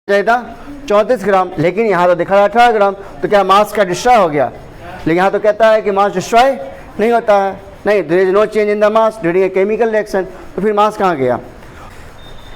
चाहिए था 34 ग्राम, लेकिन यहाँ तो दिखा रहा 18 ग्राम, तो क्या मास का डिस्ट्रॉय हो गया? लेकिन यहाँ तो कहता है कि मास डिस्ट्रॉय नहीं होता है, नहीं, there is no change in the mass during a chemical reaction, तो फिर मास कहाँ गया?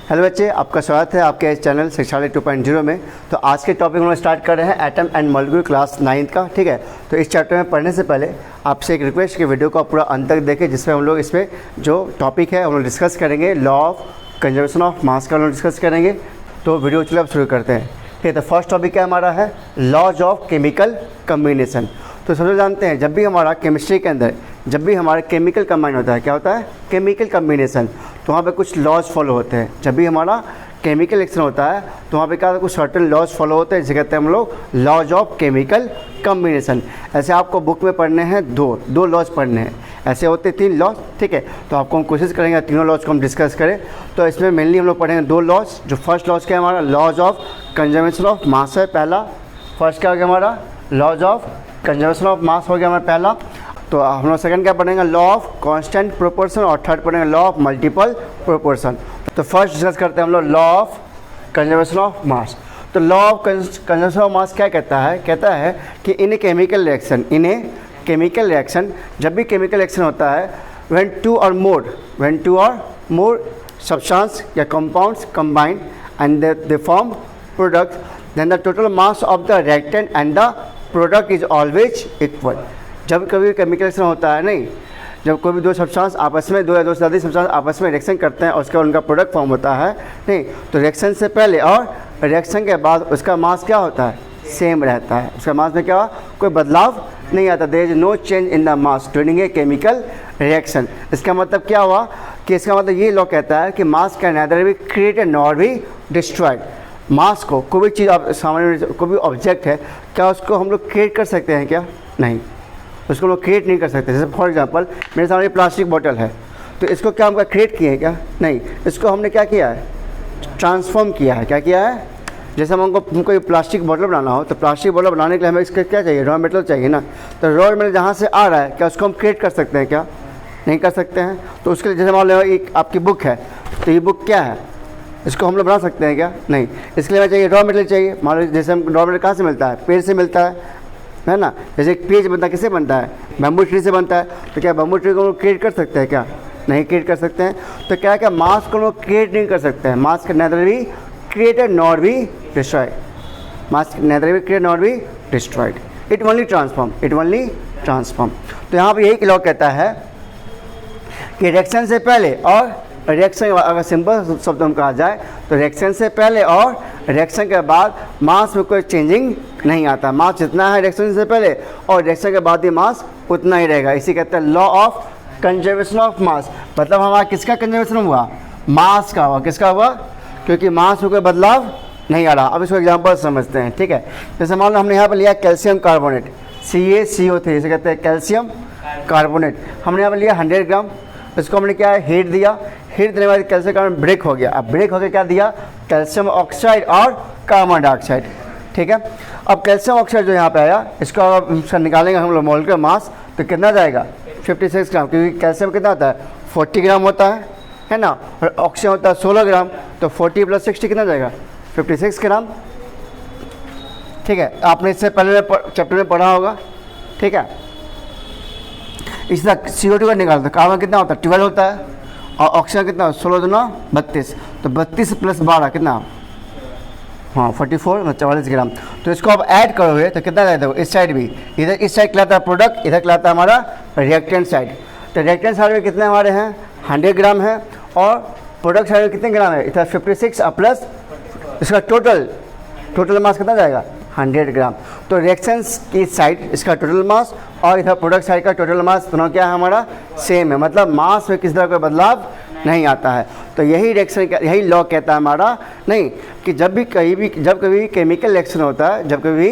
हेलो बच्चे, आपका स्वागत है आपके इस चैनल शिक्षालय 2.0 में। तो आज के टॉपिक हम स्टार्ट कर रहे हैं atom and molecule class 9th का, ठीक है। तो इस चैप्टर में पढ़ने से पहले आपसे एक रिक्वेस्ट कि वीडियो को आप पूरा अंत तक देखें, जिसमें हम लोग इस पर जो टॉपिक है हम लोग डिस्कस करेंगे, लॉ ऑफ कंजर्वेशन ऑफ मास का हम लोग डिस्कस करेंगे। तो वीडियो चलिए अब शुरू करते हैं, ठीक है। तो फर्स्ट टॉपिक क्या हमारा है? Laws of chemical combination. तो सब लोग जानते हैं जब भी हमारा केमिस्ट्री के अंदर जब भी हमारा केमिकल कंबाइन होता है, क्या होता है? Chemical combination. तो वहाँ पे कुछ लॉज फॉलो होते हैं। जब भी हमारा केमिकल रिएक्शन होता है तो वहाँ पे क्या होता है? कुछ सर्टेन लॉज फॉलो होते हैं, जिसे कहते हैं हम लोग लॉज ऑफ केमिकल कम्बिनेशन। ऐसे आपको बुक में पढ़ने हैं दो लॉज पढ़ने हैं, ऐसे होते हैं 3 लॉज, ठीक है। तो आपको हम कोशिश करेंगे तीनों लॉज को हम डिस्कस करें। तो इसमें मेनली हम लोग पढ़ेंगे 2 लॉज। जो फर्स्ट लॉज क्या है हमारा? Laws of conservation of mass है पहला। फर्स्ट क्या हो गया हमारा? Laws of conservation of mass हो गया हमारा पहला। तो हम लोग सेकंड क्या पढ़ेंगे? लॉ ऑफ कांस्टेंट प्रोपोर्शन, और थर्ड पढ़ेंगे लॉ ऑफ मल्टीपल प्रोपोर्शन। तो फर्स्ट डिस्कस करते हैं हम लोग law of conservation of mass. तो law of conservation of mass क्या कहता है? कहता है कि इन ए केमिकल रिएक्शन जब भी केमिकल रिएक्शन होता है, व्हेन टू और मोर सब्सटेंस या compounds combine and they form product, then the total mass of the reactant and the product is always equal. जब कभी केमिकल रिएक्शन होता है, नहीं, जब कोई भी 2 सब्सटेंस आपस में, 2 या 2 से ज़्यादा सब्सटेंस आपस में रिएक्शन करते हैं और उसके बाद उनका प्रोडक्ट फॉर्म होता है, नहीं, तो रिएक्शन से पहले और रिएक्शन के बाद उसका मास क्या होता है? सेम रहता है। उसका मास में क्या, कोई बदलाव नहीं आता। There is no change in the mass during a chemical reaction. इसका मतलब क्या हुआ कि इसका मतलब ये लॉ कहता है कि mass can neither be created nor be destroyed. Mass को, कोई भी चीज़ आप सामान्य कोई भी ऑब्जेक्ट है, क्या उसको हम लोग क्रिएट कर सकते हैं? क्या नहीं, उसको लोग क्रिएट नहीं कर सकते। जैसे फॉर एग्जांपल मेरे सामने प्लास्टिक बोतल है, तो इसको क्या हम क्रिएट किए हैं? क्या नहीं, इसको हमने क्या किया है? ट्रांसफॉर्म किया है। क्या किया है? जैसे हमको प्लास्टिक बोतल बनाना हो, तो प्लास्टिक बोतल बनाने के लिए हमें इसका क्या चाहिए? रॉ मटेरियल चाहिए ना। तो रॉ मटेरियल जहाँ से आ रहा है, क्या उसको हम क्रिएट कर सकते हैं? क्या नहीं कर सकते हैं। तो उसके लिए जैसे मान लो एक आपकी बुक है, तो ये बुक क्या है? इसको हम लोग बना सकते हैं? क्या नहीं। इसके लिए हमें चाहिए रॉ मटेरियल चाहिए। मान लो जैसे हम रॉ मटेरियल कहाँ से मिलता है? पेड़ से मिलता है ना। जैसे एक पेज बनता है, किससे बनता है? बैम्बू ट्री से बनता है। तो क्या बैम्बू ट्री को हम लोग क्रिएट कर सकते हैं? क्या नहीं क्रिएट कर सकते हैं। तो क्या क्या मास को लोग क्रिएट नहीं कर सकते हैं। मास can neither be created nor be destroyed. Mass can neither be created nor be destroyed, it only transform. तो यहाँ पर यही लॉ कहता है कि रिएक्शन से पहले और रिएक्शन, अगर सिंपल शब्द में कहा जाए तो रिएक्शन से पहले और रिएक्शन के बाद मास में कोई चेंजिंग नहीं आता। मास जितना है रिएक्शन से पहले और रिएक्शन के बाद ही मास उतना ही रहेगा। इसी कहते हैं लॉ ऑफ कंजर्वेशन ऑफ मास। मतलब हमारा किसका कंजर्वेशन हुआ? मास का हुआ। किसका हुआ? क्योंकि मास में कोई बदलाव नहीं आ रहा। अब इसको एग्जाम्पल समझते हैं, ठीक है। जैसे मान लो हमने यहाँ पर लिया कैल्शियम कार्बोनेट, CaCO3, इसे कहते हैं कैल्शियम कार्बोनेट। हमने यहाँ पर लिया 100 ग्राम। इसको हमने क्या है? हीट दिया। हीट देने के बाद कैल्शियम कार्बोनेट ब्रेक हो गया। अब ब्रेक होकर क्या दिया? कैल्शियम ऑक्साइड और कार्बन डाइऑक्साइड, ठीक है। अब कैल्शियम ऑक्साइड जो यहाँ पे आया, इसको अब निकालेंगे हम लोग मोल का मास, तो कितना जाएगा? 56 ग्राम, क्योंकि कैल्शियम कितना होता है? 40 ग्राम होता है ना, और ऑक्सीजन होता है 16 ग्राम। तो 40 + 60 कितना जाएगा? 56 ग्राम, ठीक है। आपने इससे पहले चैप्टर में पढ़ा होगा, ठीक है। इसी तरह CO2 का निकालते हैं, कार्बन कितना होता है? 12 होता है, और ऑक्सीजन कितना? 16 दूना 32, तो 32 + 12 कितना? हाँ 44, 44 ग्राम। तो इसको आप ऐड करोगे तो कितना रहता है? इस साइड भी, इधर इस साइड कहलाता है प्रोडक्ट, इधर कहलाता है हमारा रिएक्टेंट साइड। तो रिएक्टेंट साइड में कितने हमारे हैं? 100 ग्राम है, और प्रोडक्ट साइड में कितने ग्राम है? इधर 56 और प्लस इसका टोटल मास कितना जाएगा? 100 ग्राम। तो रिएक्शंस की साइड इसका टोटल मास और इधर प्रोडक्ट साइड का टोटल मास दोनों क्या है? हमारा सेम है। मतलब मास में किसी तरह कोई बदलाव नहीं आता है। तो यही रिएक्शन, यही लॉ कहता है हमारा, नहीं, कि जब कभी केमिकल रिएक्शन होता है, जब कभी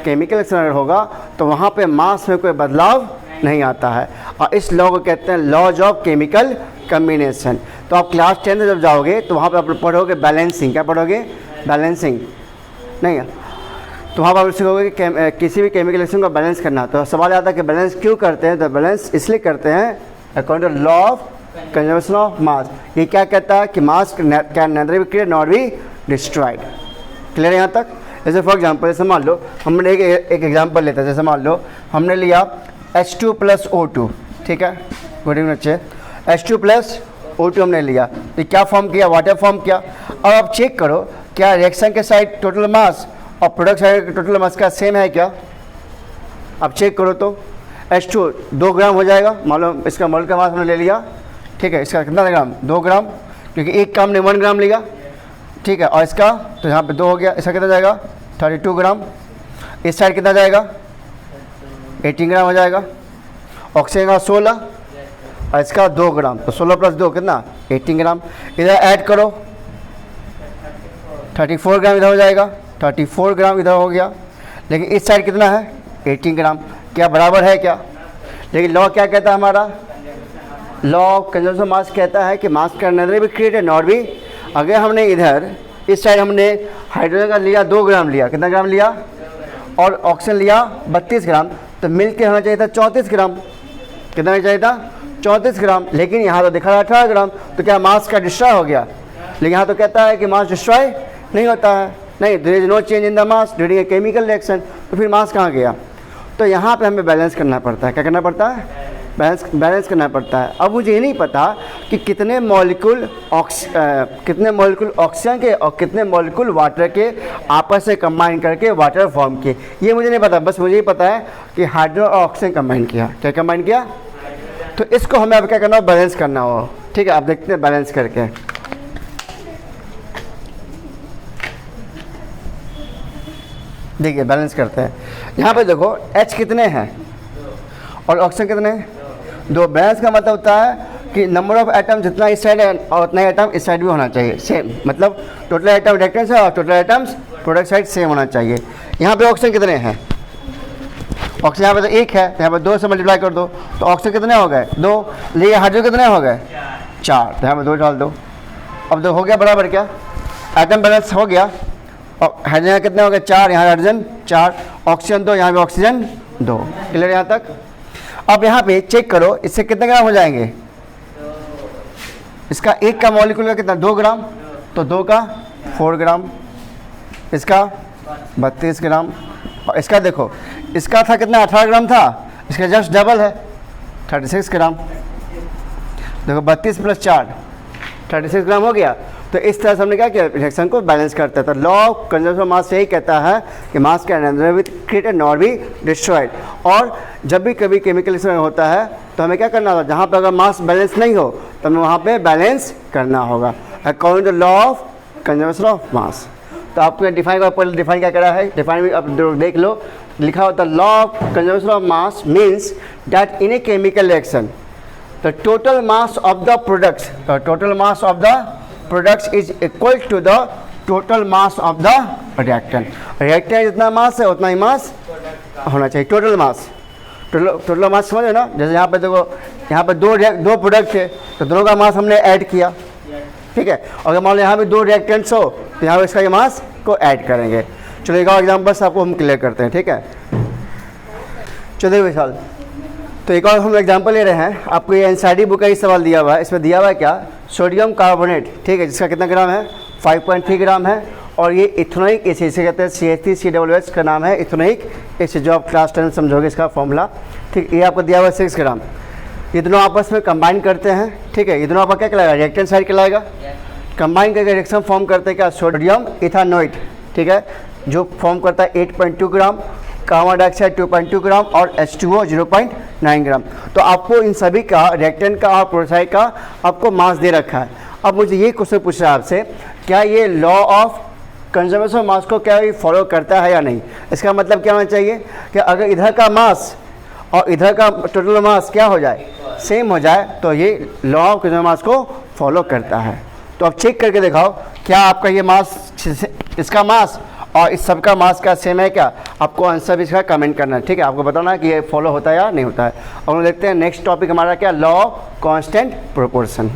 केमिकल रिएक्शन होगा तो वहाँ पे मास में कोई बदलाव नहीं आता है। और इस लॉ को कहते हैं लॉज ऑफ केमिकल कम्बिनेशन। तो आप क्लास 10 में जब जाओगे तो वहाँ पर आप पढ़ोगे बैलेंसिंग। क्या पढ़ोगे? बैलेंसिंग, नहीं, तो वहाँ पर आप सीखोगे कि किसी भी केमिकल रिएक्शन को बैलेंस करना। तो सवाल आता है कि बैलेंस क्यों करते हैं? तो बैलेंस इसलिए करते हैं according to law of conservation of mass. ये क्या कहता है कि mass can neither be created nor be destroyed. Clear है यहाँ तक? जैसे फॉर एग्जांपल, जैसे मान लो हमने एक एग्जांपल लेते हैं, जैसे मान लो हमने लिया H2 + O2, ठीक है, गुड इवनिंग बच्चे, H2 + O2 हमने लिया, तो क्या फॉर्म किया? वाटर फॉर्म किया। अब आप चेक करो क्या रिएक्शन के साइड टोटल मास और प्रोडक्ट साइड टोटल मास का सेम है क्या? आप चेक करो तो H2 2 ग्राम हो जाएगा, मान लो इसका मोल का मास हमने ले लिया, ठीक है, इसका कितना ग्राम? 2 ग्राम, क्योंकि एक काम ने 1 ग्राम लिया, ठीक है, और इसका तो यहाँ पे 2 हो गया, इसका कितना जाएगा? 32 ग्राम। इस साइड कितना जाएगा? 18 ग्राम हो जाएगा। ऑक्सीजन का 16 और इसका 2 ग्राम, तो 16 + 2 कितना? 18 ग्राम। इधर ऐड करो, 34 ग्राम इधर हो जाएगा, 34 ग्राम इधर हो गया, लेकिन इस साइड कितना है? 18 ग्राम। क्या बराबर है क्या? लेकिन लॉ क्या कहता है हमारा? लॉ ऑफ कंजर्वेशन ऑफ मास कहता है कि मास का नेदर भी क्रिएटेड नॉट भी। अगर हमने इधर इस साइड हमने हाइड्रोजन का लिया 2 ग्राम लिया, कितना ग्राम लिया? और ऑक्सीजन लिया 32 ग्राम, तो मिल के होना चाहिए था 34 ग्राम। कितना होना चाहिए था? 34 ग्राम। लेकिन यहाँ तो दिखा रहा 18 ग्राम, तो क्या मास का डिस्ट्रॉय हो गया? लेकिन यहाँ तो कहता है कि मास डिस्ट्रॉय नहीं होता है, नहीं, there is no change in the mass during a chemical reaction, तो फिर मास कहाँ गया? तो यहाँ पे हमें बैलेंस करना पड़ता है। क्या करना पड़ता है? बैलेंस करना पड़ता है। अब मुझे ये नहीं पता कि कितने मॉलिक्यूल ऑक्सीजन के और कितने मॉलिक्यूल वाटर के आपस में कंबाइन करके वाटर फॉर्म किए, ये मुझे नहीं पता। बस मुझे ही पता है कि हाइड्रोजन और ऑक्सीजन कंबाइन किया। क्या कंबाइन किया? तो इसको हमें अब क्या करना हो? बैलेंस करना हो, ठीक है। आप देखते हैं बैलेंस करके। देखिए बैलेंस करते हैं। यहाँ पे देखो H कितने हैं और ऑक्सीजन कितने हैं? 2। बैलेंस का मतलब होता है कि नंबर ऑफ एटम जितना इस साइड है और उतना ही एटम इस साइड भी होना चाहिए, सेम। मतलब टोटल एटम रिएक्टेंट है और total atoms product side same होना चाहिए। यहाँ पे ऑक्सीजन कितने हैं? ऑक्सीजन यहाँ पे तो 1 है, यहाँ पे 2 से मल्टीप्लाई कर दो, तो ऑक्सीजन कितने हो गए? 2। लेकिन हाइड्रोजन कितने हो गए? 4, तो यहाँ पे 2 डाल दो। अब 2 हो गया बराबर, क्या एटम बैलेंस हो गया। और हाइड्रोजन कितने हो गए? 4, यहाँ हाइड्रोजन 4, ऑक्सीजन 2, यहाँ पे ऑक्सीजन 2। क्लियर यहाँ तक? अब यहाँ पे चेक करो इससे कितने ग्राम हो जाएंगे? इसका एक का मॉलिक्यूल का कितना? 2 ग्राम, तो 2 का 4 ग्राम, इसका 32 ग्राम, और इसका देखो इसका था कितना? 18 ग्राम था, इसका जस्ट डबल है 36 ग्राम। देखो 32 + 4 36 ग्राम हो गया। तो इस तरह से हमने क्या किया? रिएक्शन को बैलेंस करता है। तो लॉ ऑफ कंजर्वेशन ऑफ मास यही कहता है कि mass can neither be created not be destroyed. और जब भी कभी केमिकल रिएक्शन होता है तो हमें क्या करना होगा? जहाँ पर अगर मास बैलेंस नहीं हो तो हमें वहाँ पे बैलेंस करना होगा according to law of conservation of mass. तो आपको डिफाइन का पहले डिफाइन क्या करा है? डिफाइन भी आप देख लो, लिखा होता है law of conservation of mass means that in a chemical reaction the total mass of the products is equal to the total mass of the reactant. Reactant जितना मास है उतना ही मास होना चाहिए। टोटल मास समझो ना। जैसे यहाँ पे देखो, यहाँ पे दो प्रोडक्ट थे तो दोनों का मास हमने ऐड किया, ठीक है। अगर मान लो यहाँ पे 2 रिएक्टेंट्स हो तो यहाँ पे इसका ये मास को ऐड करेंगे। चलो एक और एग्जाम्पल से आपको हम क्लियर करते हैं, ठीक है। चलिए विशाल, तो एक और हम एग्जाम्पल ले रहे हैं। आपको ये एनसीईआरटी बुक का ही सवाल दिया हुआ है। इसमें दिया हुआ है क्या? सोडियम कार्बोनेट, ठीक है, जिसका कितना ग्राम है? 5.3 ग्राम है। और ये इथेनोइक एसिड, इसे कहते हैं CH3COOH का नाम है इथेनोइक एसिड, जो आप क्लास 10 समझोगे इसका फॉर्मूला, ठीक। ये आपको दिया हुआ है 6 ग्राम। ये दोनों आपस में कंबाइन करते हैं, ठीक है। ये दोनों आपका क्या कहलाएगा? रिएक्टेंट साइड कहलाएगा। कंबाइन करके रिएक्शन फॉर्म करते हैं क्या? सोडियम इथेनोइट, ठीक है, जो फॉर्म करता है 8.2 ग्राम, कार्बन डाइऑक्साइड 2.2 ग्राम और H2O 0.9 ग्राम। तो आपको इन सभी का रिएक्टेंट का और प्रोडक्ट का आपको मास दे रखा है। अब मुझे ये क्वेश्चन पूछ रहा है आपसे, क्या ये लॉ ऑफ कंजर्वेशन ऑफ मास को क्या ये फॉलो करता है या नहीं? इसका मतलब क्या होना चाहिए कि अगर इधर का मास और इधर का टोटल मास क्या हो जाए? सेम हो जाए, तो ये लॉ ऑफ कंजर्वेशन मास को फॉलो करता है। तो आप चेक करके दिखाओ क्या आपका ये मास, इसका मास और इस सब का मास का सेम है क्या? आपको आंसर भी इसका कमेंट करना है, ठीक है। आपको बताना है कि ये फॉलो होता है या नहीं होता है। और हम देखते हैं नेक्स्ट टॉपिक हमारा क्या? Law of constant proportion.